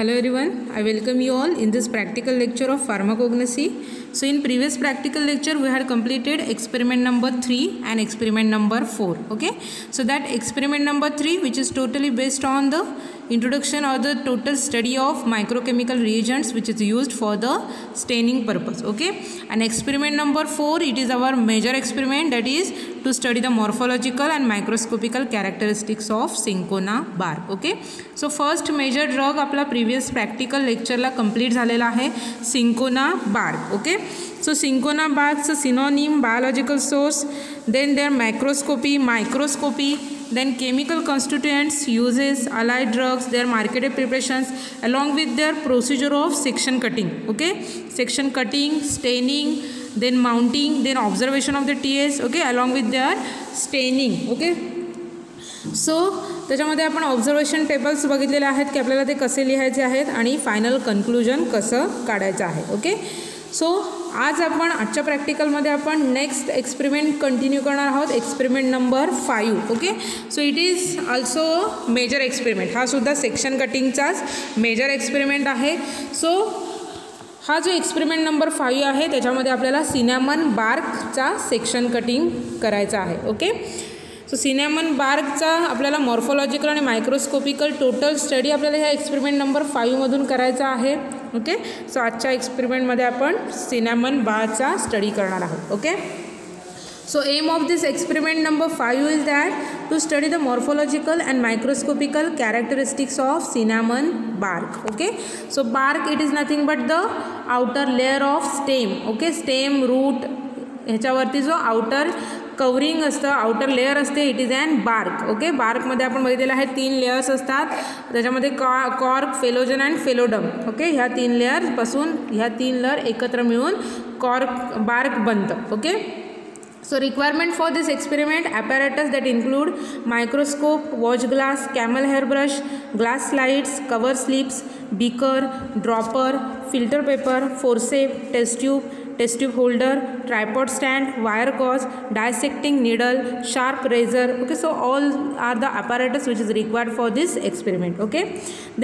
Hello everyone, I welcome you all in this practical lecture of pharmacognosy. So in previous practical lecture we had completed experiment number 3 and experiment number 4. Okay, so that experiment number 3, which is totally based on the introduction or the total study of microchemical reagents which is used for the staining purpose. Okay, and experiment number 4, it is our major experiment, that is to study the morphological and microscopical characteristics of cinchona bark. Okay, so first major drug आपला previous practical lecture ला complete झालेला आहे cinchona bark. Okay, so cinchona bark चं synonym, biological source, then their microscopy, then chemical constituents, uses, allied drugs, their marketed preparations, along with their procedure of section cutting. Okay, section cutting, staining, then mounting, then observation of the TS. Okay, along with their staining. Okay, so त्याच्यामध्ये आपण observation tables बघितलेले आहेत की आपल्याला ते कसे लिहायचे आहेत आणि फायनल कन्क्लूजन कसं काढायचं आहे. ओके, सो आज आपण आजच्या प्रॅक्टिकलमध्ये आपण नेक्स्ट एक्सपेरिमेंट कंटिन्यू करणार आहोत, experiment number 5. Okay, so it is also major experiment, हा सुद्धा सेक्शन कटिंगचाच मेजर एक्सपेरिमेंट आहे. सो हा जो एक्सपेरिमेंट नंबर 5 आहे त्याच्यामध्ये आपल्याला सिनॅमन बार्कचा सेक्शन कटिंग करायचा आहे. ओके, सो सिनॅमन बार्कचा आपल्याला मॉर्फोलॉजिकल आणि मायक्रोस्कोपिकल टोटल स्टडी आपल्याला ह्या एक्सपेरिमेंट नंबर 5 मधून करायचा आहे. ओके, सो आजच्या एक्सपेरिमेंटमध्ये आपण सिनॅमन बार्कचा स्टडी करणार आहोत. Okay, so aim of this experiment number 5 is that to study the morphological and microscopical characteristics of cinnamon bark. Okay, so bark it is nothing but the outer layer of stem. Okay, stem, root ह्याच्यावरती जो outer covering असतं, outer layer असते, it is an bark. Okay, बार्कमध्ये आपण बघितलेलं आहे 3 layers असतात, त्याच्यामध्ये cork, phellogen and phelloderm. Okay, ह्या 3 लेयरपासून ह्या 3 लेयर एकत्र मिळून बार्क बनतं. Okay, so requirement for this experiment, apparatus that include microscope, watch glass, camel hair brush, glass slides, cover slips, beaker, dropper, filter paper, forceps, test tube holder, tripod stand, wire gauze, dissecting needle, sharp razor. Okay, so all are the apparatus which is required for this experiment. Okay,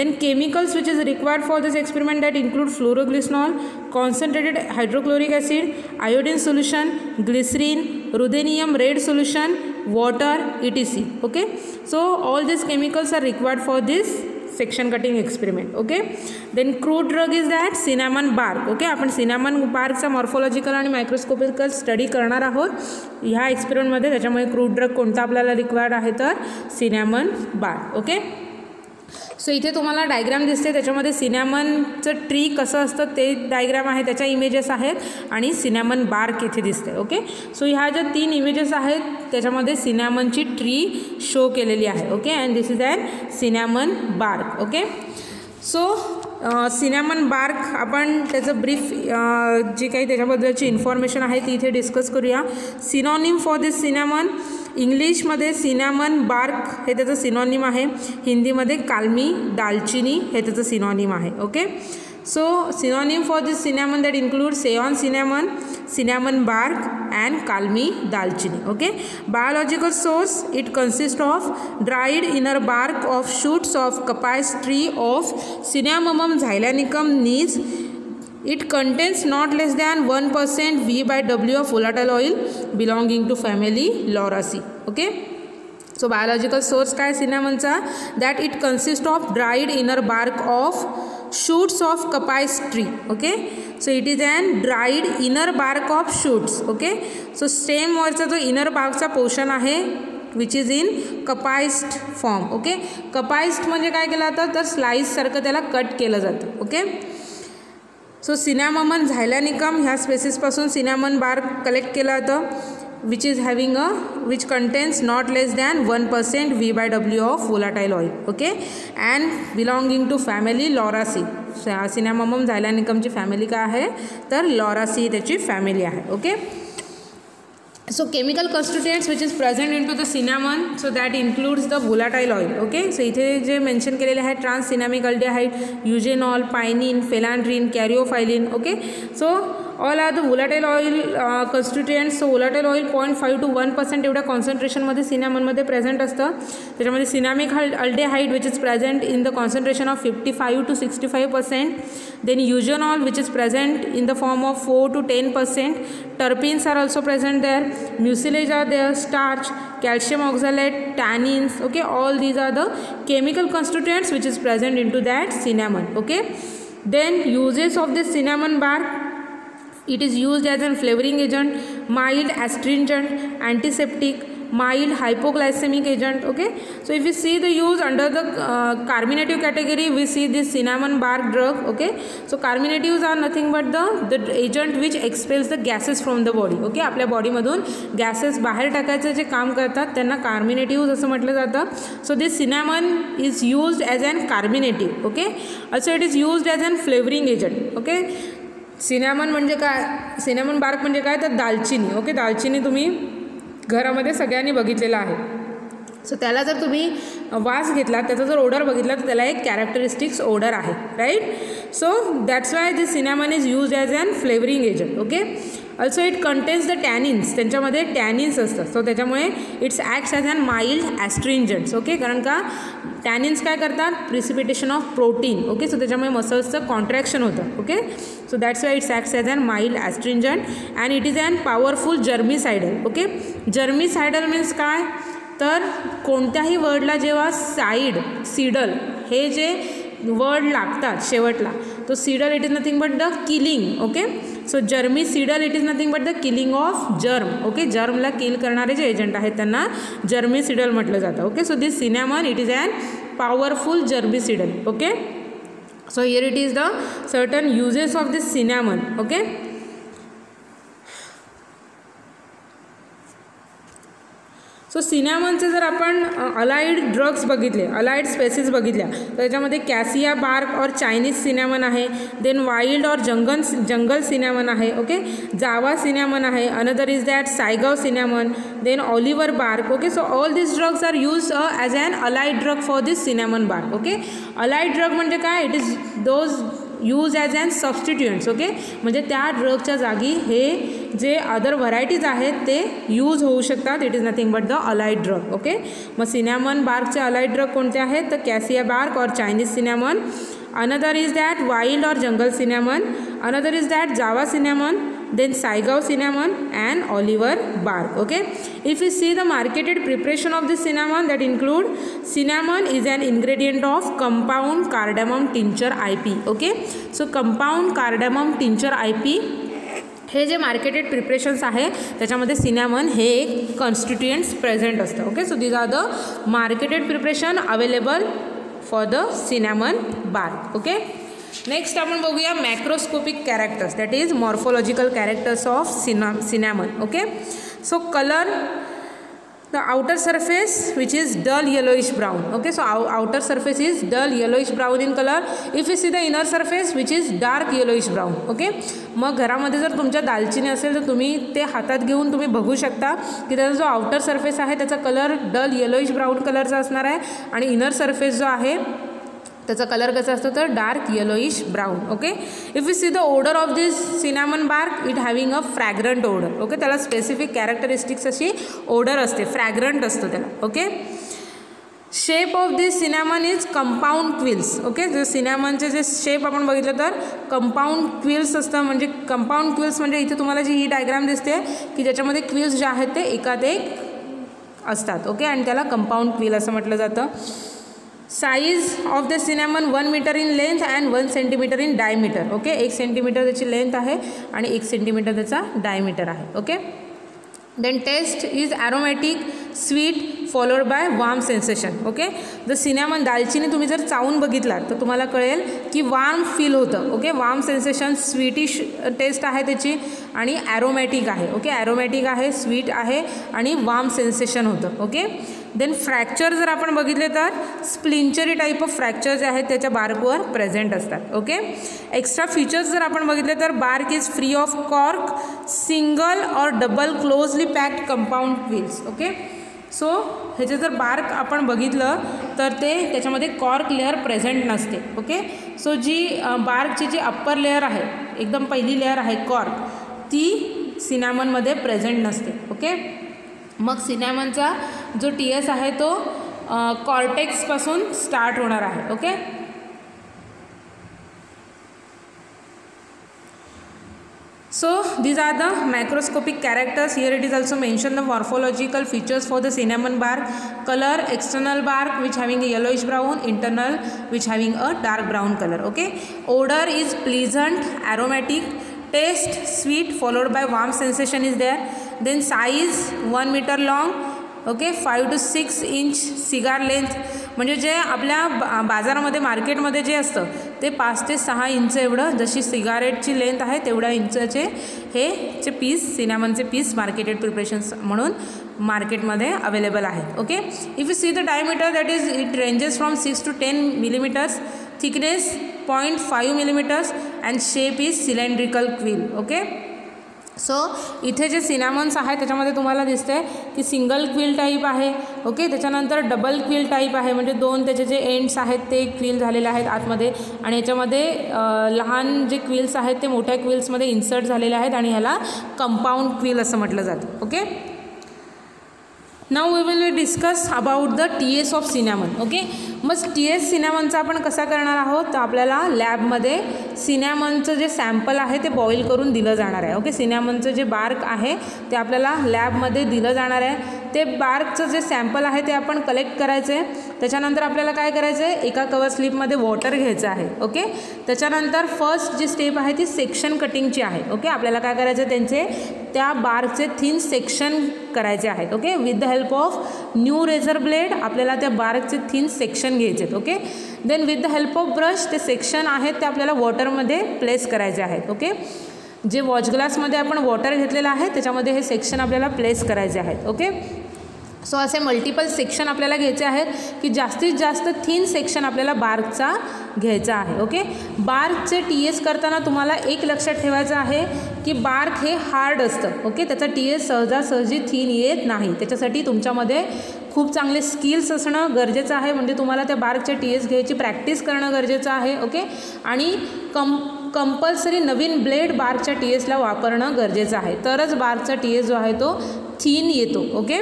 then chemicals which is required for this experiment that include fluoroglycerol, concentrated hydrochloric acid, iodine solution, glycerin, ruthenium red solution, water, etc. Okay, so all these chemicals are required for this section cutting experiment. Okay, then crude drug is that cinnamon bark. Okay, आपण cinnamon बार्कचा morphological आणि microscopical study करणार आहोत ह्या एक्सपेरिमेंटमध्ये. त्याच्यामुळे crude drug कोणता आपल्याला required आहे तर सिनॅमन बार्क. ओके, सो इथे तुम्हाला डायग्राम दिसते, त्याच्यामध्ये सिनॅमनचं ट्री कसं असतं ते डायग्राम आहे, त्याच्या इमेजेस आहेत आणि सिनॅमन बार्क इथे दिसते. ओके, सो ह्या ज्या 3 इमेजेस आहेत त्याच्यामध्ये सिनॅमनची ट्री शो केलेली आहे. Okay, and this is an cinnamon bark. Okay, so cinnamon bark आपण त्याचं ब्रीफ जी काही त्याच्याबद्दलची इन्फॉर्मेशन आहे ती इथे डिस्कस करूया. सिनॉनिम फॉर दिस सिनॅमन, इंग्लिशमध्ये सिनॅमन बार्क हे त्याचं सिनॉनिम आहे, हिंदीमध्ये कालमी, दालचिनी हे त्याचं सिनॉनिम आहे. Okay, so synonym for this cinnamon that include Ceylon cinnamon, cinnamon bark and kalmi, dalchini. Okay, biological source, it consist of dried inner bark of shoots of coppiced tree of Cinnamomum zeylanicum Nees. It contains not less than 1% V/W of volatile oil belonging to family Lauraceae. Okay, so biological source काय सिनॅमनचा, that it consists of dried inner bark of shoots of Copais tree. Okay, so it is an dried inner bark of shoots. Okay, so stem वरचा जो inner barkचा portion आहे which is in coppiced form. Okay, coppiced म्हणजे काय केलं जातं तर slice सारखं त्याला कट केलं जातं. ओके, सो सिनॅममम झायलॅनिकम ह्या स्पेसिसपासून सिनॅमन बार्क कलेक्ट केलं जातं which contains not less than 1% V/W of volatile oil. Okay, and belonging to family Lauraceae. Cinnamomum झायलॅनिकमची फॅमिली काय आहे तर लॉरासी त्याची फॅमिली आहे. Okay, so chemical constituents which is present into the cinnamon, so that includes the volatile oil. Okay, so इथे जे mention केलेले आहे trans cinnamic aldehyde, eugenol, pinene, phellandrene, caryophyllene. Okay, so all are the volatile oil constituents. So volatile oil 0.5 to 1% एवढ्या कॉन्सन्ट्रेशनमध्ये सिनॅमनमध्ये present असतं. त्याच्यामध्ये cinnamic aldehyde which is present in the concentration of 55 to 65%. Then eugenol which is present in the form of 4 to 10%. terpenes are also present there, mucilage are there, starch, calcium oxalate, tannins. Okay, all these are the chemical constituents which is present into that cinnamon. Okay, then uses of this cinnamon bark, it is used as a flavoring agent, mild astringent, antiseptic, mild hypoglycemic agent. Okay, so if you see the use under the carminative category, we see this cinnamon bark drug. Okay, so carminatives are nothing but the agent which expels the gases from the body. Okay, आपल्या बॉडीमधून gases बाहेर टाकायचं जे काम करतात त्यांना कार्मिनेटिव्ह असं म्हटलं जातं. So this cinnamon is used as an carminative. Okay, also it is used as an flavouring agent. Okay, cinnamon म्हणजे काय, सिनॅमन बार्क म्हणजे काय तर दालचिनी. ओके, दालचिनी तुम्ही घरामध्ये सगळ्यांनी बघितलेला आहे. सो त्याला जर तुम्ही वास घेतला, त्याचा जर ओडर बघितला तर त्याला एक कॅरेक्टरिस्टिक्स ओडर आहे, right. So that's why this cinnamon is used as an flavouring agent. Okay, also it contains the tannins, त्यांच्यामध्ये टॅनिन्स असतात. सो त्याच्यामुळे it's acts as an mild astringents. Okay, कारण का टॅनिन्स काय करतात, precipitation of protein. Okay, so त्याच्यामुळे मसल्सचं contraction होतं. Okay, so that's why it's acts as an mild astringent and it is an powerful germicidal. Okay, germicidal means काय तर कोणत्याही वर्डला जेव्हा साईड, सीडल हे जे वर्ड लागतात शेवटला, तो cidal it is nothing but the killing. Okay, so germicidal it is nothing but the killing of germ. Okay, जर्मला किल करणारे जे एजंट आहेत त्यांना जर्मिसीडल म्हटलं जातं. Okay, so this cinnamon it is an powerful germicidal. Okay, so here it is the certain uses of this cinnamon. Okay, so सिनॅमनचे जर आपण अलाइड ड्रग्स बघितले, अलाइड स्पेसिस बघितल्या तर त्याच्यामध्ये कॅसिया बार्क और चायनीज सिनॅमन आहे. देन वाईल्ड और जंगल सिनॅमन आहे. ओके, जावा सिनॅमन आहे. Another is that Saigon cinnamon. Then Oliver bark. Okay, so all this drugs are use as an allied drug for this cinnamon bark. Okay, allied drug म्हणजे काय, it is those use as an substituents. Okay, म्हणजे त्या ड्रगच्या जागी हे जे other varieties आहेत ते use होऊ शकतात. It is nothing but the allied drug. Okay, मग सिनॅमन बार्कचे अलाइड ड्रग कोणते आहेत तर कॅसिया बार्क और Chinese cinnamon. Another is that wild और jungle cinnamon. Another is that Java cinnamon. then Saigow cinnamon and Oliver bark. Okay, if you see the marketed preparation of this cinnamon, that include cinnamon is an ingredient of compound cardamom tincture IP. Okay, so compound cardamom tincture IP हे जे marketed preparations आहे त्याच्यामध्ये cinnamon हे एक constituents present असतं. Okay, so these are the marketed preparation available for the cinnamon bark. Okay, next आपण बघूया macroscopic characters, that is morphological characters of cinnamon. Okay, so colour, the outer surface which is dull yellowish brown. Okay, so outer surface is dull yellowish brown in color. If you see the inner surface which is dark yellowish brown. Okay, मग घरामध्ये जर तुमच्या दालचिनी असेल तर तुम्ही ते हातात घेऊन तुम्ही बघू शकता की त्याचा जो आउटर सरफेस आहे त्याचा कलर डल येलोइश ब्राऊन कलरचा असणार आहे आणि इनर सरफेस जो आहे त्याचा कलर कसा असतो तर dark yellowish brown. Okay, if you see the odour of this cinnamon bark, it having a fragrant odour. Okay, त्याला स्पेसिफिक कॅरेक्टरिस्टिक्स अशी ओडर असते, फ्रॅग्रंट असतो त्याला. Okay, shape of this cinnamon is compound quills. Okay, जर सिनॅमनचे जे shape आपण बघितलं तर कंपाऊंड क्विल्स असतं. म्हणजे कंपाऊंड क्विल्स म्हणजे इथे तुम्हाला जी ही डायग्राम दिसते की ज्याच्यामध्ये क्विल्स जे आहेत ते एकात एक असतात. ओके, आणि त्याला कंपाऊंड क्विल असं म्हटलं जातं. Size of the cinnamon 1 metre in length and 1 centimetre in diameter. Okay, 1 centimetre त्याची लेंथ आहे आणि 1 सेंटीमीटर त्याचा डायमीटर आहे. Okay, then taste is aromatic, sweet, followed by warm sensation. Okay, the cinnamon दालचिनी तुम्ही जर चावून बघितलात तर तुम्हाला कळेल की वार्म फील होतं. Okay, warm sensation, sweetish taste आहे त्याची आणि ॲरोमॅटिक आहे. ओके, ॲरोमॅटिक आहे, स्वीट आहे आणि वार्म सेन्सेशन होतं. ओके, देन फ्रॅक्चर जर आपण बघितले तर स्प्लिंचरी टाईप ऑफ फ्रॅक्चर जे आहेत त्याच्या बार्कवर प्रेझेंट असतात. ओके, एक्स्ट्रा फीचर्स जर आपण बघितले तर bark is free of cork, single और double closely packed compound quills. Okay, so ह्याचे जर बार्क आपण बघितलं तर ते त्याच्यामध्ये कॉर्क लेअर प्रेझेंट नसते. ओके, सो जी बार्कची जी अप्पर लेअर आहे, एकदम पहिली लेअर आहे कॉर्क, ती सिनॅमनमध्ये प्रेझेंट नसते. ओके, मग सिनॅमनचा जो TS आहे तो कॉर्टेक्सपासून स्टार्ट होणार आहे. Okay, so these are the macroscopic characters. Here it is also mentioned the morphological features for the cinnamon bark. Color, external bark which having a yellowish brown, internal which having a dark brown color. Okay, odor is pleasant, aromatic, taste sweet followed by warm sensation is there. Then size 1 meter long. Okay, 5 to 6 inch cigar length, म्हणजे जे आपल्या बाजारामध्ये मार्केटमध्ये जे असतं ते 5 ते 6 inch एवढं, जशी सिगारेटची लेंथ आहे तेवढ्या इंचचे हे चे पीस, सिनॅमनचे पीस मार्केटेड प्रिपरेशन्स म्हणून मार्केटमध्ये अवेलेबल आहेत. Okay, if you see the diameter that is it ranges from 6 to 10 millimetres, thickness 0.5 millimetres and shape is cylindrical quill. Okay, so इथे जे सिनॅमन्स आहे त्याच्यामध्ये तुम्हाला दिसते की सिंगल क्विल टाईप आहे. ओके, त्याच्यानंतर डबल क्विल टाईप आहे, म्हणजे 2 त्याचे जे एंड्स आहेत ते क्विल झालेले आहेत आतमध्ये, आणि याच्यामध्ये लहान जे क्विल्स आहेत ते मोठ्या क्विल्समध्ये इन्सर्ट झालेले आहेत, आणि ह्याला कंपाऊंड क्विल असं म्हटलं जातं. Okay, now we will discuss about the TS of cinnamon. Okay, मग TS सिनॅमनचा आपण कसा करणार आहोत, तर आपल्याला लॅबमध्ये सिनॅमनचं जे सॅम्पल आहे ते बॉईल करून दिलं जाणार आहे. ओके, सिनॅमनचं जे बार्क आहे ते आपल्याला लॅबमध्ये दिलं जाणार आहे. ते बार्कचं जे सॅम्पल आहे ते आपण कलेक्ट करायचं आहे. त्याच्यानंतर आपल्याला काय करायचं आहे, एका कवर स्लिपमध्ये वॉटर घ्यायचं आहे. ओके, त्याच्यानंतर फर्स्ट जी स्टेप आहे ती सेक्शन कटिंगची आहे. ओके, आपल्याला काय करायचं आहे, त्यांचे त्या बार्कचे थिन सेक्शन करायचे आहेत. Okay, with the help of new razor blade आपल्याला त्या बार्कचे थिन सेक्शन घ्यायचे आहेत. Okay, then with the help of brush ते सेक्शन आहेत ते आपल्याला वॉटरमध्ये प्लेस करायचे आहेत. ओके, जे वॉच ग्लासमध्ये आपण वॉटर घेतलेलं आहे त्याच्यामध्ये हे सेक्शन आपल्याला प्लेस करायचे आहेत. ओके, सो असे मल्टिपल सेक्शन आपल्याला घ्यायचे आहेत की जास्तीत जास्त थिन सेक्शन आपल्याला बार्कचा घ्यायचा आहे. ओके, बार्कचे TS करताना तुम्हाला एक लक्षात ठेवायचं आहे की बार्क हे हार्ड असतं. ओके, त्याचा TS सहजासहजी थिन येत नाही. त्याच्यासाठी तुमच्यामध्ये खूप चांगले स्किल्स असणं गरजेचं आहे, म्हणजे तुम्हाला त्या बार्कचे TS घ्यायची प्रॅक्टिस करणं गरजेचं आहे. ओके, आणि कंपल्सरी नवीन ब्लेड बार्कच्या TSला वापरणं गरजेचं आहे, तरच बार्कचा TS जो आहे तो थिन येतो. ओके,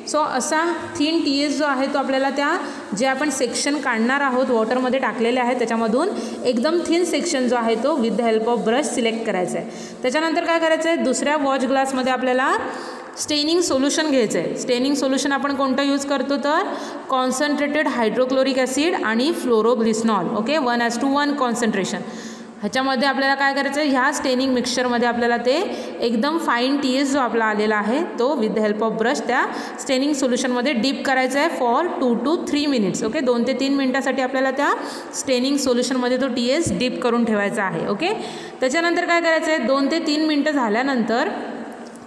सो असा थिन TS जो आहे तो आपल्याला त्या जे आपण सेक्शन काढणार आहोत वॉटरमध्ये टाकलेले आहेत त्याच्यामधून एकदम थिन सेक्शन जो आहे तो with the help of brush select करायचा आहे. त्याच्यानंतर काय करायचं आहे, दुसऱ्या वॉच ग्लासमध्ये आपल्याला स्टेनिंग सोल्युशन घ्यायचं आहे. स्टेनिंग सोल्युशन आपण कोणतं यूज करतो, तर कॉन्सन्ट्रेटेड हायड्रोक्लोरिक ॲसिड आणि फ्लोरोग्लिसनॉल. Okay, 1:1 concentration. ह्याच्यामध्ये आपल्याला काय करायचं आहे, ह्या स्टेनिंग मिक्सचरमध्ये आपल्याला ते एकदम फाईन TS जो आपला आलेला आहे तो with the help of brush त्या स्टेनिंग सोल्युशनमध्ये डीप करायचा आहे फॉर 2 to 3 मिनिट्स. ओके, 2 ते 3 मिनिटासाठी आपल्याला त्या स्टेनिंग सोल्युशनमध्ये तो TS डीप करून ठेवायचा आहे. ओके, त्याच्यानंतर काय करायचं आहे, 2 ते 3 मिनटं झाल्यानंतर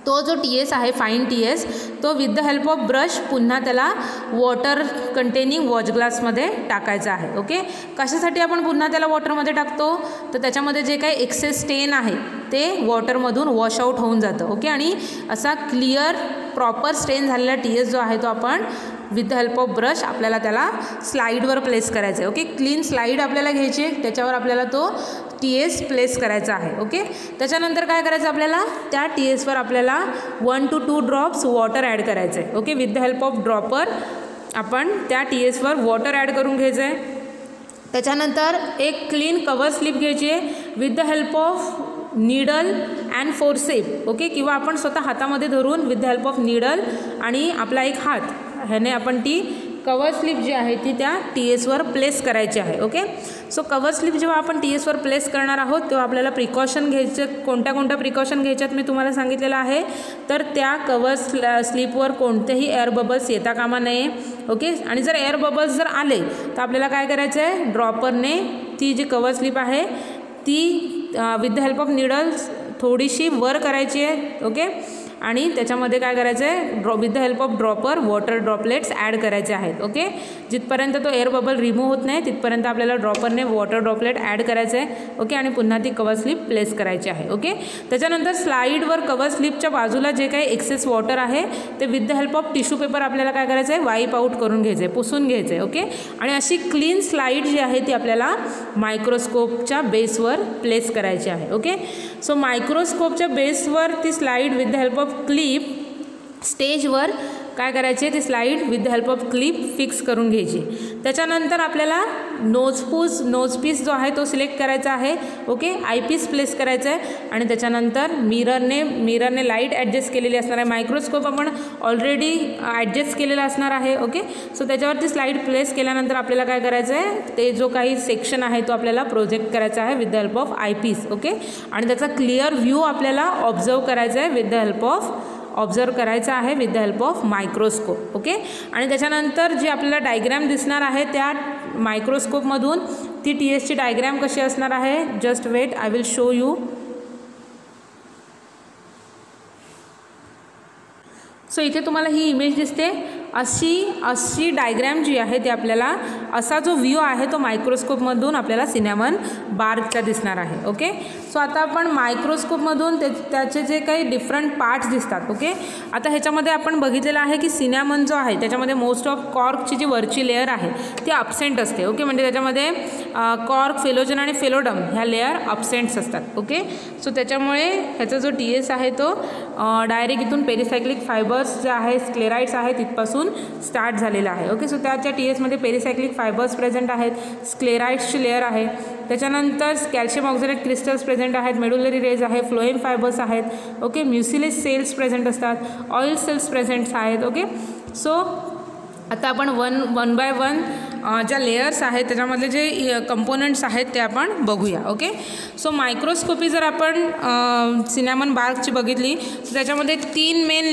तो जो TS आहे फाईन TS तो with the help of brush पुन्हा त्याला वॉटर कंटेनिंग वॉच ग्लासमध्ये टाकायचा आहे. ओके, कशासाठी आपण पुन्हा त्याला वॉटरमध्ये टाकतो, तर त्याच्यामध्ये जे काही एक्सेस स्टेन आहे ते वॉटरमधून वॉश आउट होऊन जातं. ओके, आणि असा क्लिअर प्रॉपर स्टेन झालेला TS जो आहे तो आपण with the help of brush आपल्याला त्याला स्लाईडवर प्लेस करायचं आहे. ओके, क्लीन स्लाईड आपल्याला घ्यायची आहे, त्याच्यावर आपल्याला तो TS प्लेस करायचा आहे. ओके, त्याच्यानंतर काय करायचं, आपल्याला त्या TSवर आपल्याला 1 to 2 ड्रॉप्स वॉटर ॲड करायचं आहे. Okay, with the help of dropper आपण त्या TSवर वॉटर ॲड करून घ्यायचं आहे. त्याच्यानंतर एक क्लीन कवर स्लिप घ्यायची आहे with the help of needle and forcep. Okay, किंवा आपण स्वतः हातामध्ये धरून with the help of needle आणि आपला एक हात ह्याने आपण ती कवर स्लिप जी आहे ती त्या TSवर प्लेस करायची आहे. ओके, सो कवर स्लिप जेव्हा आपण TSवर प्लेस करणार आहोत तेव्हा आपल्याला प्रिकॉशन घ्यायचं. कोणत्या प्रिकॉशन घ्यायच्यात मी तुम्हाला सांगितलेलं आहे, तर त्या कवर स्लिपवर कोणतेही एअर बबल्स येता कामा नये. ओके, आणि जर एअर बबल्स जर आले तर आपल्याला काय करायचं आहे, ड्रॉपरने ती जी कवर स्लिप आहे ती with the help of needles थोडीशी वर करायची आहे. ओके, आणि त्याच्यामध्ये काय करायचं आहे, with the help of dropper water droplets add करायचे आहेत. ओके, जिथपर्यंत तो एअर बबल रिमूव्ह होत नाही तिथपर्यंत आपल्याला ड्रॉपरने वॉटर ड्रॉपलेट ॲड करायचं आहे. ओके, आणि पुन्हा ती कव्हर स्लिप प्लेस करायची आहे. ओके, त्याच्यानंतर स्लाईडवर कव्हर स्लिपच्या बाजूला जे काही एक्सेस वॉटर आहे ते with the help of tissue paper आपल्याला काय करायचं आहे, वाईप आउट करून घ्यायचं आहे, पुसून घ्यायचं आहे. ओके, आणि अशी क्लीन स्लाईड जी आहे ती आपल्याला मायक्रोस्कोपच्या बेसवर प्लेस करायची आहे. ओके, सो मायक्रोस्कोपच्या बेसवर ती slide with the help of clip स्टेजवर काय करायचे, ती slide with the help of clip fix करून घ्यायची. त्याच्यानंतर आपल्याला नोजपीस जो आहे तो सिलेक्ट करायचा आहे. ओके, आयपीस प्लेस करायचा आहे आणि त्याच्यानंतर मिररने लाईट ॲडजस्ट केलेली असणार आहे. मायक्रोस्कोप आपण ऑलरेडी ॲडजस्ट केलेला असणार आहे. ओके, सो त्याच्यावरती स्लाईड प्लेस केल्यानंतर आपल्याला काय करायचं आहे, ते जो काही सेक्शन आहे तो आपल्याला प्रोजेक्ट करायचा आहे with the help of eyepiece. Okay, आणि त्याचा क्लिअर व्ह्यू आपल्याला ऑब्झर्व करायचा आहे with the help of microscope. Okay, आणि त्याच्यानंतर जी आपल्याला डायग्रॅम दिसणार आहे त्या मायक्रोस्कोपमधून ती TSची डायग्रॅम कशी असणार आहे, just wait, I will show you. So इथे तुम्हाला ही इमेज दिसते. अशी डायग्रॅम जी आहे ती आपल्याला असा जो व्ह्यू आहे तो मायक्रोस्कोपमधून आपल्याला सिनॅमन बार्कचा दिसणार आहे. ओके, सो आता आपण मायक्रोस्कोपमधून त्याचे जे काही डिफरंट पार्ट्स दिसतात. ओके, आता ह्याच्यामध्ये आपण बघितलेलं आहे की सिनॅमन जो आहे त्याच्यामध्ये मोस्ट ऑफ कॉर्कची जी वरची लेअर आहे ती अब्सेंट असते. ओके, म्हणजे त्याच्यामध्ये कॉर्क, फेलोजन आणि फेलोडम ह्या लेअर अब्सेंट्स असतात. ओके, सो त्याच्यामुळे ह्याचा जो TS आहे तो डायरेक्ट इथून पेरिसायक्लिक फायबर्स जे आहे, स्क्लेराइड्स आहे तिथपासून स्टार्ट झालेला आहे. ओके, सो त्याच्या TSमध्ये पेरिसायक्लिक फायबर्स प्रेझेंट आहेत, स्क्लेराइड्सची लेअर आहे, त्याच्यानंतर कॅल्शियम ऑक्झालेट क्रिस्टल्स प्रेझेंट आहेत, मेडुलरी रेज आहे, फ्लोएम फायबर्स आहेत. ओके, म्युसिलेज सेल्स प्रेझेंट असतात, ऑइल सेल्स प्रेझेंट्स आहेत. ओके, सो आता आपण वन बाय वन ज्या लेयर्स आहेत त्याच्यामधले जे कंपोनंट्स आहेत ते आपण बघूया. ओके, सो मायक्रोस्कोपी जर आपण सिनॅमन बार्कची बघितली तर त्याच्यामध्ये 2 मेन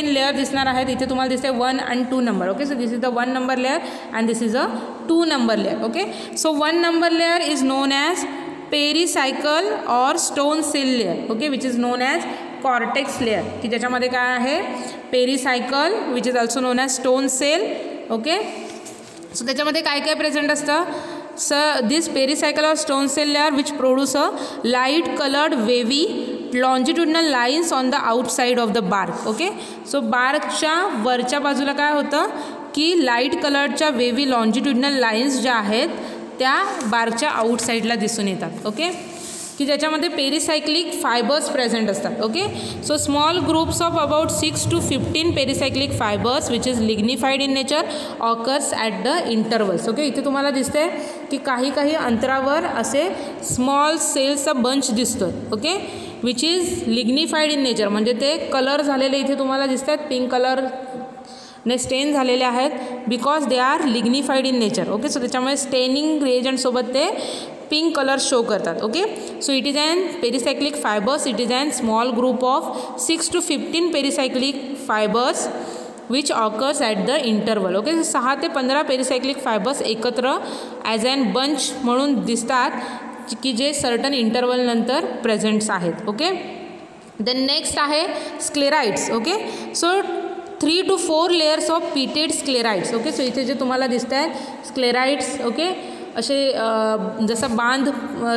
लेअर दिसणार आहेत. इथे तुम्हाला दिसते 1 and 2 number. Okay, so this is the 1 number layer and this is a 2 number layer. Okay, so 1 number layer is known as pericycle और stone cell layer. Okay, which is known as cortex layer, की ज्याच्यामध्ये काय आहे, pericycle which is also known as stone cell. Okay, so त्याच्यामध्ये काय काय present असतं, this pericycle और stone cell layer which produce a light coloured wavy longitudinal lines on the outside of the bark. Okay, so बार्कच्या वरच्या बाजूला काय होतं की लाईट कलरच्या वेवी लॉन्जिट्युडनल लाईन्स ज्या आहेत त्या बार्कच्या आउटसाईडला दिसून येतात. ओके, की ज्याच्यामध्ये पेरिसायक्लिक फायबर्स प्रेझेंट असतात. Okay, so small groups of about 6 to 15 pericyclic fibres which is lignified in nature occurs at the intervals. Okay, इथे तुम्हाला दिसते की काही अंतरावर असे स्मॉल सेल्सचा बंच दिसतो. Okay, which is lignified in nature, म्हणजे ते कलर झालेले इथे तुम्हाला दिसतात, पिंक कलर ने स्टेन झालेले आहेत because they are lignified in nature. Okay, so त्याच्यामुळे स्टेनिंग रिएजंटसोबत ते पिंक कलर शो करतात. Okay, so it is an pericyclic fibres, it is an small group of 6 to 15 pericyclic fibres which occurs at the interval. Okay, 6 ते 15 pericyclic fibres एकत्र as an bunch म्हणून दिसतात की जे certain interval नंतर presents आहेत. Okay, then next आहे sclereids. Okay, so 3 to 4 layers of pitted sclereids. Okay, so इथे जे तुम्हाला दिसत आहेत स्क्लेराइड्स, ओके, असे जसा बांध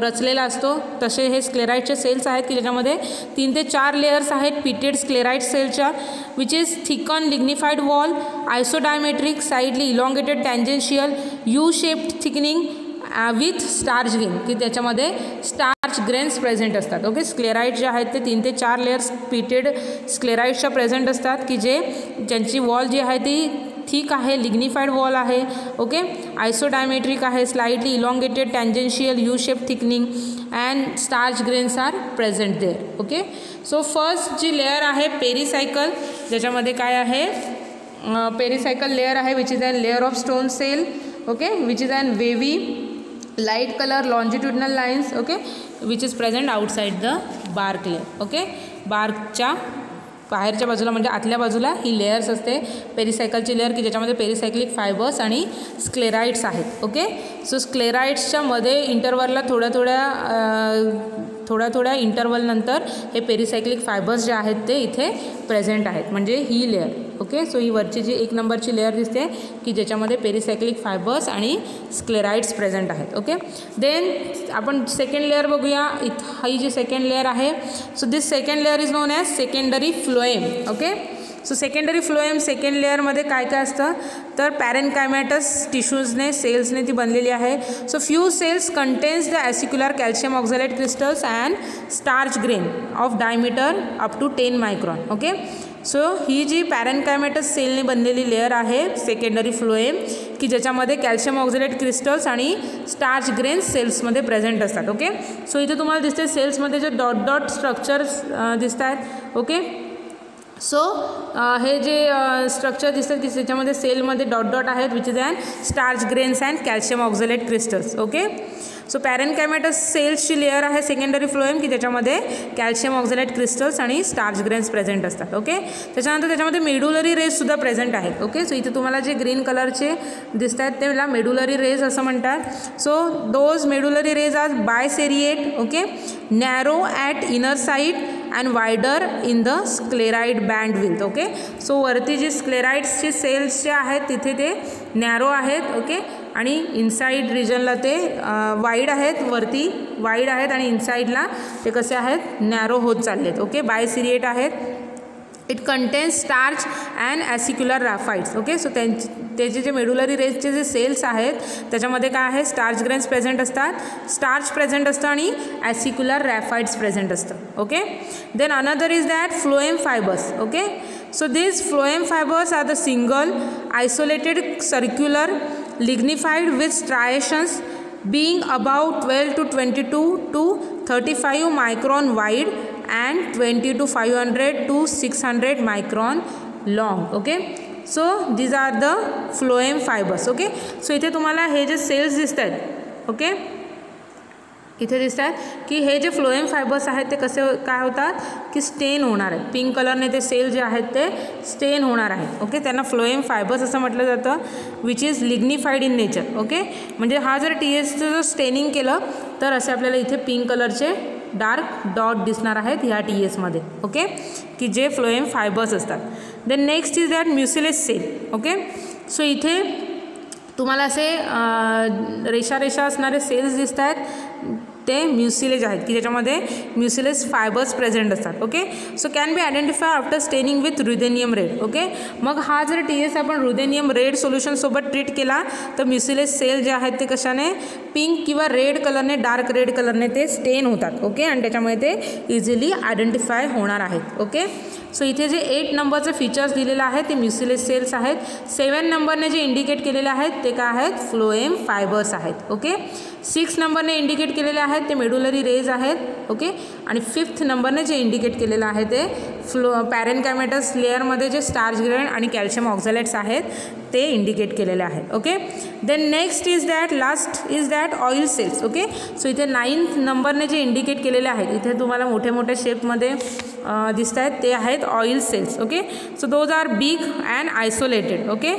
रचलेला असतो तसे हे स्क्लेराइडचे सेल्स आहेत की ज्याच्यामध्ये 3 ते 4 लेयर्स आहेत पिटेड स्क्लेराइड सेलच्या, which is thicken lignified wall, isodiametric, slightly elongated tangential, U shaped thickening with starch grain, की त्याच्यामध्ये स्टार्च ग्रेन्स प्रेझेंट असतात. ओके, स्क्लेराइड जे आहेत ते 3 ते 4 लेयर्स पिटेड स्क्लेराइडच्या प्रेझेंट असतात की ज्यांची वॉल जी आहे ती थिक आहे, लिग्निफाईड वॉल आहे. ओके, आयसोडायमेट्रिक आहे, slightly elongated tangential, U shape thickening and starch grains are present there. Okay, so first जी लेअर आहे पेरिसायकल, ज्याच्यामध्ये काय आहे, पेरिसायकल लेअर आहे which is an layer of stone cell. Okay, which is an wavy light colour longitudinal lines. Okay, which is present outside the bark layer. Okay, बार्कच्या बाहेरच्या बाजूला म्हणजे आतल्या बाजूला ही लेयर्स असते पेरिसायकलची लेअर की ज्याच्यामध्ये पेरिसायक्लिक फायबर्स आणि स्क्लेराइड्स आहेत. ओके, सो स्क्लेराइड्सच्या मध्ये इंटरवलला थोड्या थोड्या थोड्या इंटरवलनंतर हे पेरिसायक्लिक फायबर्स जे आहेत ते इथे प्रेझेंट आहेत, म्हणजे ही लेअर. ओके, सो ही वरची जी 1 नंबरची लेअर दिसते की ज्याच्यामध्ये पेरिसायक्लिक फायबर्स आणि स्क्लेराइड्स प्रेझेंट आहेत. ओके, देन आपण सेकंड लेअर बघूया. ही जी सेकंड लेअर आहे, so this second layer is known as secondary phloem. Okay, so secondary phloem second लेअरमध्ये काय काय असतं तर पॅरेनकायमॅटस टिश्यूजने सेल्सने ती बनलेली आहे. So few cells contains the acicular calcium oxalate crystals and starch grain of diameter up to 10 micron. Okay, so ही जी पॅरेनकायमॅटस सेलने बनलेली लेअर आहे सेकंडरी फ्लोएम की ज्याच्यामध्ये कॅल्शियम ऑक्झॅलेट क्रिस्टल्स आणि स्टार्च ग्रेन्स सेल्समध्ये प्रेझेंट असतात. ओके, सो इथे तुम्हाला दिसते सेल्समध्ये जे डॉट डॉट स्ट्रक्चर्स दिसत आहेत. ओके, सो हे जे स्ट्रक्चर दिसतात की त्याच्यामध्ये सेलमध्ये डॉट डॉट आहेत which is and starch grains and calcium oxalate crystals. Okay, so parenchymatous सेल्सची लेअर आहे सेकंडरी फ्लोएम की ज्याच्यामध्ये कॅल्शियम ऑक्झॅलेट क्रिस्टल्स आणि स्टार्च ग्रेन्स प्रेझेंट असतात. ओके, त्याच्यानंतर त्याच्यामध्ये मेडुलरी रेजसुद्धा प्रेझेंट आहेत. ओके, सो इथे तुम्हाला जे ग्रीन कलरचे दिसत आहेत त्याला मेडुलरी रेज असं म्हणतात. So those medullary rays are biseriate. Okay, narrow at inner side and wider in the sclereid band with. Okay, so वरती जी स्क्लेराइड्सचे सेल्स जे आहेत तिथे ते नॅरो आहेत. ओके, आणि इनसाईड रिजनला ते वाईड आहेत, वरती वाईड आहेत आणि इनसाईडला ते कसे आहेत नॅरो होत चाललेत. ओके, बायसिरिएट आहेत. It contains starch and acicular raphides. Okay, so त्याचे जे मेडुलरी रेजचे जे सेल्स आहेत त्याच्यामध्ये काय आहे स्टार्च ग्रेन्स प्रेझेंट असतात, स्टार्च प्रेझेंट असतं आणि ॲसिक्युलर रॅफाइड्स प्रेझेंट असतं. Okay, then another is that phloem fibres. Okay, so these phloem fibers are the single isolated circular lignified with striations being about 12 to 22 to 35 micron wide and 20 to 500 to 600 micron long. Okay, so these are the phloem fibers. Okay, so इथे तुम्हाला हे जे cells दिसत आहेत okay इथे दिसतात की हे जे फ्लोएम फायबर्स आहेत ते कसे काय होतात की स्टेन होणार आहेत. पिंक कलरने ते सेल जे आहेत ते स्टेन होणार आहेत. ओके, त्यांना फ्लोएम फायबर्स असं म्हटलं जातं which is lignified in nature. Okay, म्हणजे हा जर TSचं जर स्टेनिंग केलं तर असे आपल्याला इथे पिंक कलरचे डार्क डॉट दिसणार आहेत ह्या TSमध्ये. ओके, की जे फ्लोएम फायबर्स असतात. Then next is that mucilage cell. Okay, so इथे तुम्हाला असे रेषा रेषा असणारे सेल्स दिसत आहेत ते म्युसिलेज आहेत की ज्याच्यामध्ये म्युसिलेस फायबर्स प्रेझेंट असतात. Okay, so can be identify after staining with ruthenium red. Okay, मग हा जर TS आपण रुदेनियम रेड सोल्युशनसोबत ट्रीट केला तर म्युसिलेस सेल जे आहेत ते कशाने पिंक किंवा रेड कलरने डार्क रेड कलरने ते स्टेन होतात. ओके, आणि त्याच्यामुळे ते इझिली आयडेंटिफाय होणार आहेत. ओके, सो इथे जे 8 नंबरचे फीचर्स दिलेले आहेत ते म्युसिलेस सेल्स आहेत. 7 नंबरने जे इंडिकेट केलेले आहेत ते काय आहेत फ्लोएम फायबर्स आहेत. ओके, 6 नंबरने इंडिकेट केलेले आहेत ते मेडुलरी रेज आहेत. ओके, आणि 5th नंबरने जे इंडिकेट केलेलं आहे ते पॅरेनकायमॅटस लेअरमध्ये जे स्टार्च ग्रेन आणि कॅल्शियम ऑक्झॅलेट्स आहेत ते इंडिकेट केलेले आहेत. Okay, then next is that last is that oil cells. Okay, so इथे 9th नंबरने जे इंडिकेट केलेले आहेत इथे तुम्हाला मोठे मोठे शेपमध्ये दिसत आहेत ते आहेत oil cells. Okay, so those are big and isolated. Okay,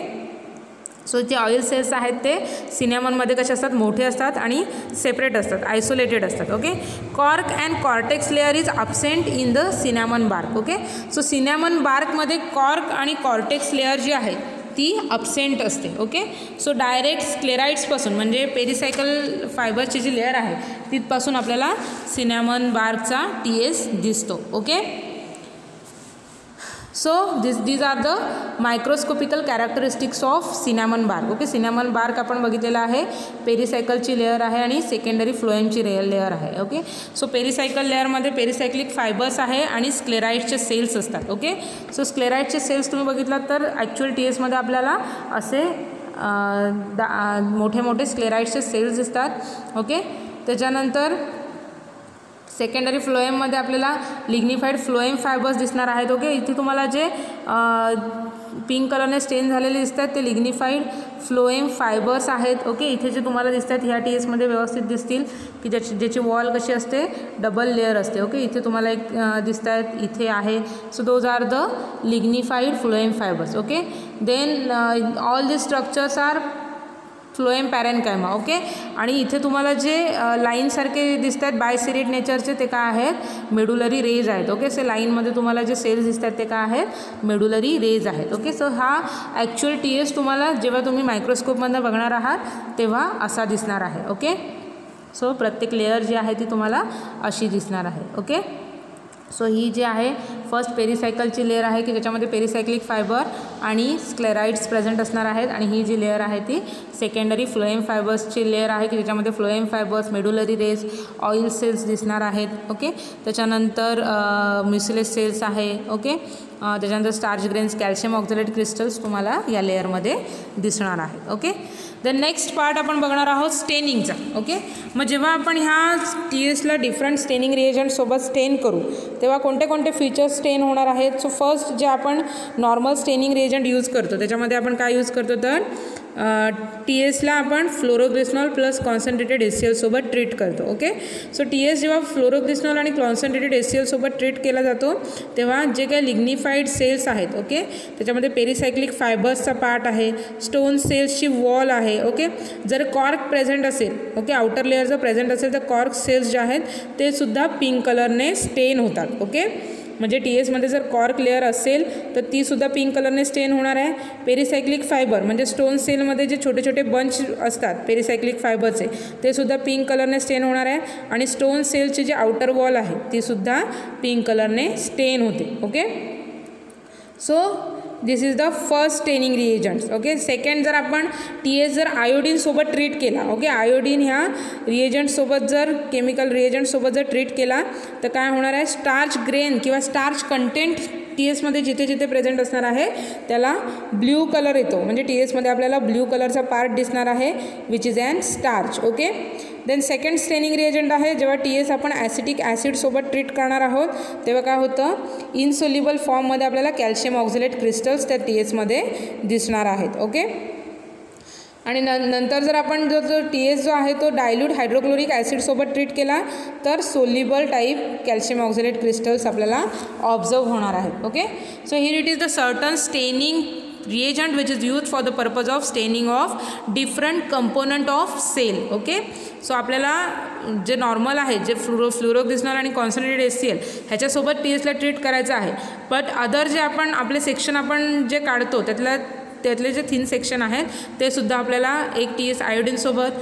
so जे ऑइल सेल्स आहेत ते सिनेमनमध्ये कसे असतात मोठे असतात आणि सेपरेट असतात आयसोलेटेड असतात. Okay, cork and cortex layer is absent in the cinnamon bark. Okay, so cinnamon बार्कमध्ये कॉर्क आणि कॉर्टेक्स लेअर जी आहे ती अब्सेंट असते. ओके, सो डायरेक्ट स्क्लेराइड्सपासून म्हणजे पेरिसायकल फायबरची जी लेअर आहे तिथपासून आपल्याला सिनेमन बार्कचा TS दिसतो. Okay, so these are the microscopical characteristics of cinnamon bark. Okay, cinnamon bark आपण बघितलेला आहे पेरिसायकलची लेअर आहे आणि सेकंडरी फ्लोएमची लेअर आहे. ओके, सो पेरिसायकल लेअरमध्ये पेरिसायक्लिक फायबर्स आहे आणि स्क्लेराइडचे सेल्स असतात. ओके, सो स्क्लेराइडचे सेल्स तुम्ही बघितलात तर ॲक्च्युअल TSमध्ये आपल्याला असे मोठे मोठे स्क्लेराइडचे सेल्स दिसतात. ओके, त्याच्यानंतर सेकंडरी फ्लोएममध्ये आपल्याला लिग्निफाईड फ्लोएम फायबर्स दिसणार आहेत. ओके, इथे तुम्हाला जे पिंक कलरने स्टेन झालेले दिसतात ते लिग्निफाईड फ्लोएम फायबर्स आहेत. ओके, इथे जे तुम्हाला दिसतात ह्या TSमध्ये व्यवस्थित दिसतील की ज्याची वॉल कशी असते डबल लेअर असते. ओके, इथे तुम्हाला एक दिसत आहेत इथे आहे. So those are the lignified phloem fibres. Okay, then all this structures are phloem parenchyma. Okay, आणि इथे तुम्हाला जे लाईनसारखे दिसत आहेत बायसिरिड नेचरचे ते काय आहेत, मेडुलरी रेज आहेत. ओके, सो लाईनमध्ये तुम्हाला जे सेल्स दिसत आहेत ते काय आहेत, मेडुलरी रेज आहेत. ओके, सो हा ॲक्च्युअल TS तुम्हाला जेव्हा तुम्ही मायक्रोस्कोपमधून बघणार आहात तेव्हा असा दिसणार आहे. ओके, सो प्रत्येक लेअर जी आहे ती तुम्हाला अशी दिसणार आहे. ओके, सो ही जी आहे फर्स्ट पेरिसायकलची लेअर आहे की ज्याच्यामध्ये पेरिसायक्लिक फायबर आणि स्क्लेराइड्स प्रेझेंट असणार आहेत, आणि ही जी लेअर आहे ती सेकंडरी फ्लोएम फायबर्सची लेअर आहे की ज्याच्यामध्ये phloem fibres, medullary rays, oil cells दिसणार आहेत. ओके, त्याच्यानंतर म्युसिलेस सेल्स आहे. ओके, त्याच्यानंतर starch grains, calcium oxalate crystals तुम्हाला या लेअरमध्ये दिसणार आहेत. ओके, द नेक्स्ट पार्ट आपण बघणार आहोत स्टेनिंगचा. ओके, मग जेव्हा आपण ह्या TSला डिफरंट स्टेनिंग रिएजंटसोबत स्टेन करू तेव्हा कोणते कोणते फीचर्स स्टेन होणार आहेत. सो फर्स्ट जे आपण नॉर्मल स्टेनिंग रिएजंट यूज करतो त्याच्यामध्ये आपण काय यूज करतो तर TSला आपण फ्लोरोग्लिसनॉल प्लस कॉन्सन्ट्रेटेड HCl सोबत ट्रीट करतो. ओके, सो TS जेव्हा फ्लोरोग्लिसनॉल आणि कॉन्सन्ट्रेटेड HCl सोबत ट्रीट केला जातो तेव्हा जे काही लिग्निफाईड सेल्स आहेत, ओके, त्याच्यामध्ये पेरिसायक्लिक फायबर्सचा पार्ट आहे, स्टोन सेल्सची वॉल आहे. ओके, जर कॉर्क प्रेझेंट असेल, ओके, आउटर लेअर जर प्रेझेंट असेल तर कॉर्क सेल्स जे आहेत ते सुद्धा पिंक कलरने स्टेन होतात. ओके, म्हणजे TSमध्ये जर कॉर्क लेअर असेल तर ती सुद्धा पिंक कलरने स्टेन होणार आहे. पेरिसायक्लिक फायबर म्हणजे स्टोन सेलमध्ये जे छोटे छोटे बंच असतात पेरिसायक्लिक फायबरचे ते सुद्धा पिंक कलरने स्टेन होणार आहे, आणि स्टोन सेलची जी आउटर वॉल आहे ती सुद्धा पिंक कलरने स्टेन होते. Okay, so this is the first staining reagents. Okay, second जर आपण TS जर आयोडीनसोबत ट्रीट केला, ओके, आयोडीन ह्या रिएजंटसोबत जर केमिकल रिएजंटसोबत जर ट्रीट केला तर काय होणार आहे, स्टार्च ग्रेन किंवा स्टार्च कंटेंट TSमध्ये जिथे जिथे प्रेझेंट असणार आहे त्याला ब्ल्यू कलर येतो, म्हणजे TSमध्ये आपल्याला ब्ल्यू कलरचा पार्ट दिसणार आहे which is an starch. Okay, then second staining reagent आहे जेव्हा TS आपण ॲसिटिक ॲसिडसोबत ट्रीट करणार आहोत तेव्हा काय होतं, इनसोल्युबल फॉर्ममध्ये आपल्याला कॅल्शियम ऑक्झॅलेट क्रिस्टल्स त्या TSमध्ये दिसणार आहेत. ओके, आणि नंतर जर आपण जो TS जो आहे तो डायल्यूट हायड्रोक्लोरिक ॲसिडसोबत ट्रीट केला तर soluble type calcium oxalate crystals आपल्याला ऑब्झर्व होणार आहेत. Okay, so here it is the certain staining reagent which is used for the purpose of staining of different component of cell. Okay, so आपल्याला जे normal आहे जे फ्लोरोग्लिसनॉल आणि concentrated HCl ह्याच्यासोबत TSला treat करायचं आहे, बट अदर जे आपण आपले सेक्शन आपण जे काढतो त्यातले जे थिन सेक्शन आहेत ते सुद्धा आपल्याला एक TS आयोडीनसोबत,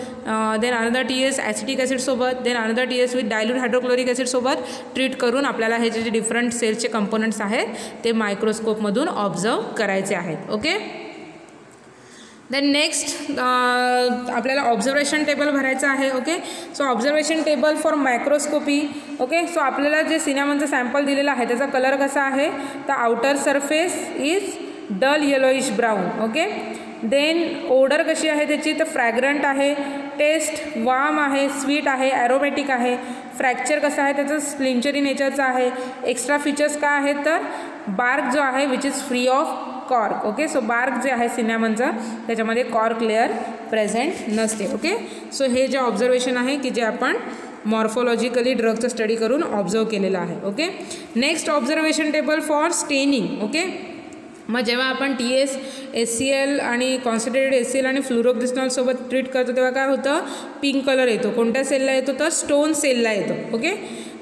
देन अनदर TS ॲसिटिक ॲसिडसोबत, then another TS with dilute hydrochloric ॲसिडसोबत ट्रीट करून आपल्याला हे जे डिफरंट सेल्सचे कंपोनंट्स आहेत ते मायक्रोस्कोपमधून ऑब्झर्व करायचे आहेत. ओके, देन नेक्स्ट आपल्याला ऑब्झर्वेशन टेबल भरायचं आहे. Okay, so observation table for microscopy. Okay, so आपल्याला जे सिनेमनचं सॅम्पल दिलेलं आहे त्याचा कलर कसा आहे तर outer surface is dull yellowish brown. Okay, then odour कशी आहे त्याची तर फ्रॅग्रंट आहे, टेस्ट वार्म आहे, स्वीट आहे, ॲरोमॅटिक आहे. फ्रॅक्चर कसं आहे त्याचं स्प्लिंचरी नेचरचं आहे. एक्स्ट्रा फीचर्स काय आहेत तर बार्क जो आहे which is free of cork. Okay, so bark जे आहे सिनेमनचं त्याच्यामध्ये कॉर्क लेअर प्रेझेंट नसते. ओके, सो हे जे ऑब्झर्वेशन आहे की जे आपण मॉर्फोलॉजिकली ड्रगचं स्टडी करून ऑब्झर्व केलेलं आहे. Okay, next observation table for staining. Okay, मग जेव्हा आपण TS HCl आणि कॉन्सन्ट्रेटेड HCl आणि फ्लोरोग्लिसनॉलसोबत ट्रीट करतो तेव्हा काय होतं, पिंक कलर येतो. कोणत्या सेलला येतो तर स्टोन सेलला येतो. ओके,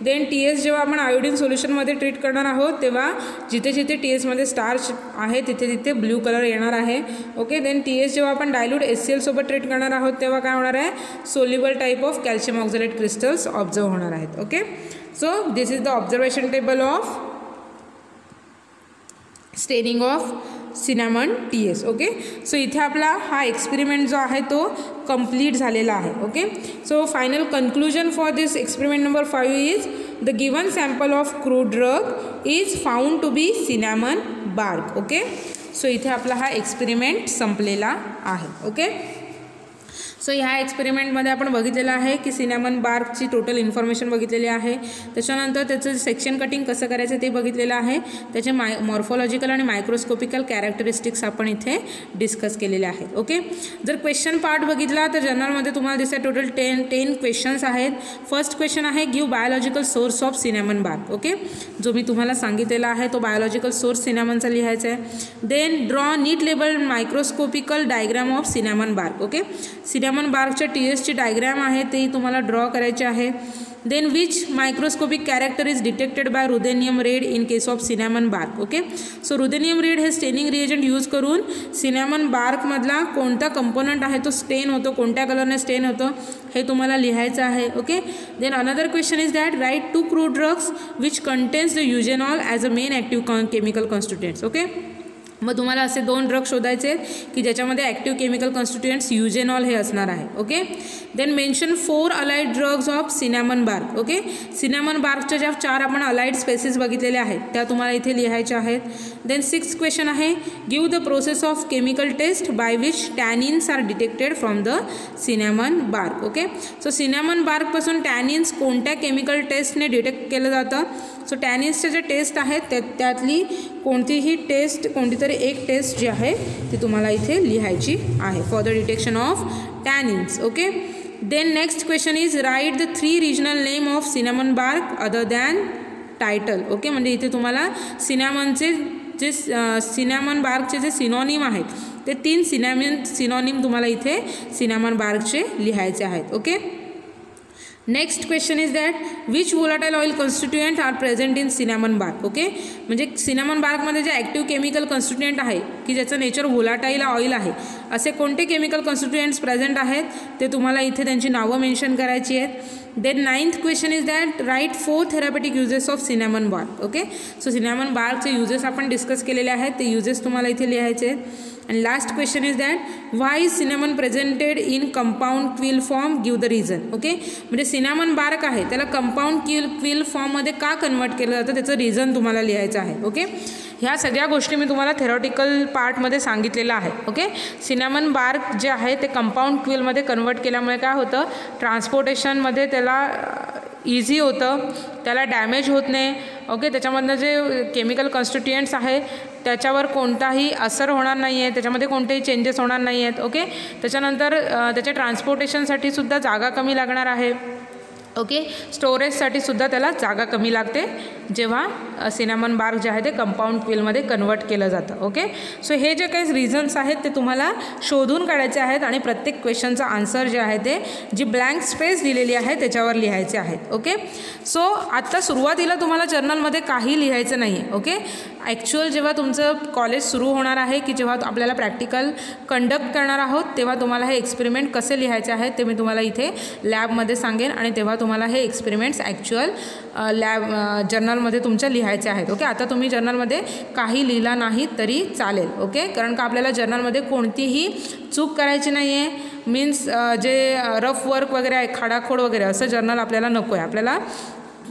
देन TS जेव्हा आपण आयोडीन सोल्युशनमध्ये ट्रीट करणार आहोत तेव्हा जिथे जिथे TSमध्ये स्टार्च आहे तिथे तिथे ब्ल्यू कलर येणार आहे. ओके, देन TS जेव्हा आपण डायल्यूट HCl सोबत ट्रीट करणार आहोत तेव्हा काय होणार आहे, soluble type of calcium oxalate crystals observe होणार आहेत. Okay, so this is the observation table of staining of cinnamon TS. Okay, so इथे आपला हा एक्सपेरिमेंट जो आहे तो कंप्लीट झालेला आहे. Okay, so final conclusion for this experiment number 5 is the given sample of crude drug is found to be cinnamon bark. Okay, so इथे आपला हा एक्सपेरिमेंट संपलेला आहे. ओके, सो ह्या एक्सपेरिमेंटमध्ये आपण बघितलेलं आहे की सिनॅमन बार्कची टोटल इन्फॉर्मेशन बघितलेली आहे. त्याच्यानंतर त्याचं सेक्शन कटिंग कसं करायचं ते बघितलेलं आहे. त्याचे मॉर्फॉलॉजिकल आणि मायक्रोस्कोपिकल कॅरेक्टरिस्टिक्स आपण इथे डिस्कस केलेले आहेत. ओके, जर क्वेश्चन पार्ट बघितला तर जर्नलमध्ये तुम्हाला दिसतं टोटल 10 क्वेश्चन्स आहेत. फर्स्ट क्वेश्चन आहे give biological source of cinnamon bark. Okay, जो मी तुम्हाला सांगितलेला आहे तो बायोलॉजिकल सोर्स सिनॅमनचा लिहायचा आहे. Then draw neat labelled microscopical diagram of cinnamon bark. Okay, cinnamon बार्कच्या TSची डायग्राम आहे ते तुम्हाला ड्रॉ करायचे आहे. Then which microscopic character is detected by ruthenium red in case of cinnamon bark. Okay, so ruthenium red हे staining reagent use करून cinnamon बार्कमधला कोणता कंपोनंट आहे तो स्टेन होतो, कोणत्या कलरने स्टेन होतं हे तुम्हाला लिहायचं आहे. Okay, then another question is that write 2 crude drugs which contains the eugenol as a main active chemical constituents. Okay, मग तुम्हाला असे 2 ड्रग शोधायचे आहेत की ज्याच्यामध्ये ॲक्टिव्ह केमिकल कॉन्स्टिट्युएंट्स युजेनॉल हे असणार आहे. Okay, then mention 4 allied drugs of cinnamon bark. Okay, cinnamon बार्कच्या ज्या 4 आपण अलाइड स्पेसिस बघितलेल्या आहेत त्या तुम्हाला इथे लिहायच्या आहेत. देन 6th क्वेश्चन आहे give the process of chemical test by which tannins are detected from the cinnamon bark. Okay, so cinnamon बार्कपासून टॅनिन्स कोणत्या केमिकल टेस्टने डिटेक्ट केलं जातं. सो टॅनिन्सच्या जे टेस्ट आहेत त्यातली कोणतीही टेस्ट, कोणतीतरी एक टेस्ट जी आहे ती तुम्हाला इथे लिहायची आहे for the detection of tannins. Okay, then next question is write the 3 regional name of cinnamon bark other than title. Okay, म्हणजे इथे तुम्हाला सिनॅमनचे जे सिनॅमन बार्कचे जे सिनॉनिम आहेत ते 3 सिनॉनिम तुम्हाला इथे सिनॅमन बार्कचे लिहायचे आहेत. Okay, next question is that which volatile oil constituent are present in cinnamon bark. Okay, म्हणजे सिनॅमन बार्कमध्ये जे ॲक्टिव्ह केमिकल कॉन्स्टिट्युएंट आहे की ज्याचं नेचर वोलाटाईल ऑइल आहे असे कोणते केमिकल कॉन्स्टिट्युएंट्स प्रेझेंट आहेत ते तुम्हाला इथे त्यांची नावं मेन्शन करायची आहेत. Then 9th question is that write 4 therapeutic uses of cinnamon bark. Okay, so cinnamon बार्कचे युजेस आपण डिस्कस केलेले आहेत ते युजेस तुम्हाला इथे लिहायचे आहेत. And last question is that why is cinnamon presented in compound quill form? Give the reason. Okay, म्हणजे सिनॅमन बार्क आहे त्याला कंपाऊंड क्विल फॉर्ममध्ये का कन्वर्ट केलं जातं त्याचं रिझन तुम्हाला लिहायचं आहे. ओके, ह्या सगळ्या गोष्टी मी तुम्हाला थेरॉटिकल पार्टमध्ये सांगितलेलं आहे. ओके, सिनॅमन बार्क जे आहे ते कंपाऊंड क्विलमध्ये कन्वर्ट केल्यामुळे काय होतं, ट्रान्सपोर्टेशनमध्ये त्याला इझी होतं, त्याला डॅमेज होत नाही. ओके, त्याच्यामधनं जे केमिकल कॉन्स्टिट्युएंट्स आहे त्याच्यावर कोणताही असर होणार नाही आहे, त्याच्यामध्ये कोणतेही चेंजेस होणार नाही आहेत. ओके, त्याच्यानंतर त्याच्या ट्रान्सपोर्टेशनसाठी सुद्धा जागा कमी लागणार आहे. ओके, स्टोरेजसाठी सुद्धा त्याला जागा कमी लागते जेव्हा सिनॅमन बार्क जे आहे ते कंपाऊंड क्विलमध्ये कन्वर्ट केलं जातं. ओके, सो हे जे काही रिझन्स आहेत ते तुम्हाला शोधून काढायचे आहेत आणि प्रत्येक क्वेश्चनचा आन्सर जे आहे ते जी ब्लँक स्पेस दिलेली आहे त्याच्यावर लिहायचे आहेत. ओके, सो आत्ता सुरुवातीला तुम्हाला जर्नलमध्ये काही लिहायचं नाही आहे. ओके, ॲक्च्युअल जेव्हा तुमचं कॉलेज सुरू होणार आहे की जेव्हा आपल्याला प्रॅक्टिकल कंडक्ट करणार आहोत तेव्हा तुम्हाला हे एक्सपेरिमेंट कसे लिहायचे आहेत ते मी तुम्हाला इथे लॅबमध्ये सांगेन आणि तेव्हा तुम्हाला हे एक्सपेरिमेंट्स ॲक्च्युअल जर्नलमध्ये तुमच्या लिहायचे आहेत. ओके, आता तुम्ही जर्नलमध्ये काही लिहिला नाही तरी चालेल. ओके, कारण का आपल्याला जर्नलमध्ये कोणतीही चूक करायची नाही आहे. मीन्स जे रफ वर्क वगैरे आहे, खाडाखोड वगैरे असं जर्नल आपल्याला नको आहे आपल्याला,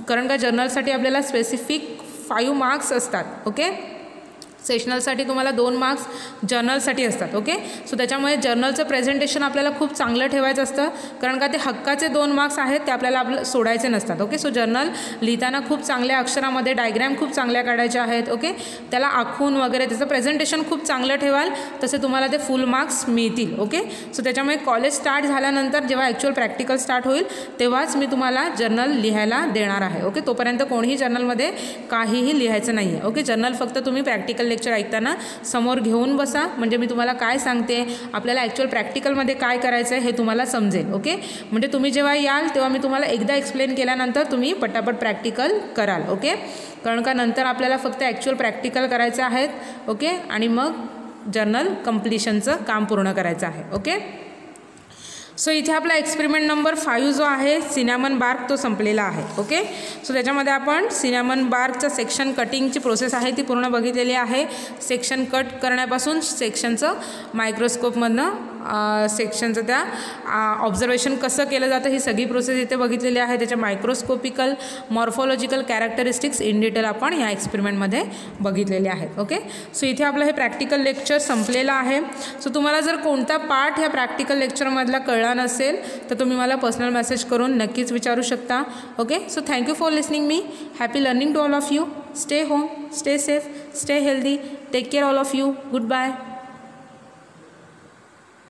कारण का जर्नलसाठी आपल्याला स्पेसिफिक 5 मार्क्स असतात. ओके, सेशनलसाठी तुम्हाला 2 मार्क्स जर्नलसाठी असतात. ओके, सो त्याच्यामुळे जर्नलचं प्रेझेंटेशन आपल्याला खूप चांगलं ठेवायचं असतं, कारण का ते हक्काचे 2 मार्क्स आहेत ते आपल्याला सोडायचे नसतात. ओके, सो जर्नल लिहिताना खूप चांगल्या अक्षरामध्ये डायग्रॅम खूप चांगल्या काढायच्या आहेत. ओके, त्याला आखून वगैरे त्याचं प्रेझेंटेशन खूप चांगलं ठेवाल तसे तुम्हाला ते फुल मार्क्स मिळतील. ओके, सो त्याच्यामुळे कॉलेज स्टार्ट झाल्यानंतर जेव्हा ॲक्च्युअल प्रॅक्टिकल स्टार्ट होईल तेव्हाच मी तुम्हाला जर्नल लिहायला देणार आहे. ओके, तोपर्यंत कोणीही जर्नलमध्ये काहीही लिहायचं नाही आहे. ओके, जर्नल फक्त तुम्ही प्रॅक्टिकल लेक्चर ऐकताना समोर घेऊन बसा, म्हणजे मी तुम्हाला काय सांगते आपल्याला ॲक्च्युअल प्रॅक्टिकलमध्ये काय करायचं आहे हे तुम्हाला समजेल. ओके, म्हणजे तुम्ही जेव्हा याल तेव्हा मी तुम्हाला एकदा एक्सप्लेन केल्यानंतर तुम्ही पटापट प्रॅक्टिकल कराल. ओके, कारण का नंतर आपल्याला फक्त ॲक्च्युअल प्रॅक्टिकल करायचं आहेत. ओके, आणि मग जर्नल कंप्लिशनचं काम पूर्ण करायचं आहे. ओके, सो इथे आपला एक्सपेरिमेंट नंबर 5 जो आहे सिनॅमन बार्क तो संपलेला आहे. ओके, सो त्याच्यामध्ये आपण सिनॅमन बार्कचं सेक्शन कटिंगची प्रोसेस आहे ती पूर्ण बघितलेली आहे. सेक्शन कट करण्यापासून सेक्शनचं मायक्रोस्कोपमधनं सेक्शनचं त्या ऑब्झर्वेशन कसं केलं जातं ही सगळी प्रोसेस इथे बघितलेली आहे. त्याच्या मायक्रोस्कोपिकल मॉर्फोलॉजिकल कॅरेक्टरिस्टिक्स इन डिटेल आपण ह्या एक्सपेरिमेंटमध्ये बघितलेले आहेत. ओके, सो इथे आपलं हे प्रॅक्टिकल लेक्चर संपलेलं आहे. सो तुम्हाला जर कोणता पार्ट ह्या प्रॅक्टिकल लेक्चरमधला कळला नसेल तर तुम्ही मला पर्सनल मेसेज करून नक्कीच विचारू शकता. Okay, so thank you for listening मी. Happy learning to all of you. Stay home, stay safe, stay healthy. Take care all of you. Goodbye.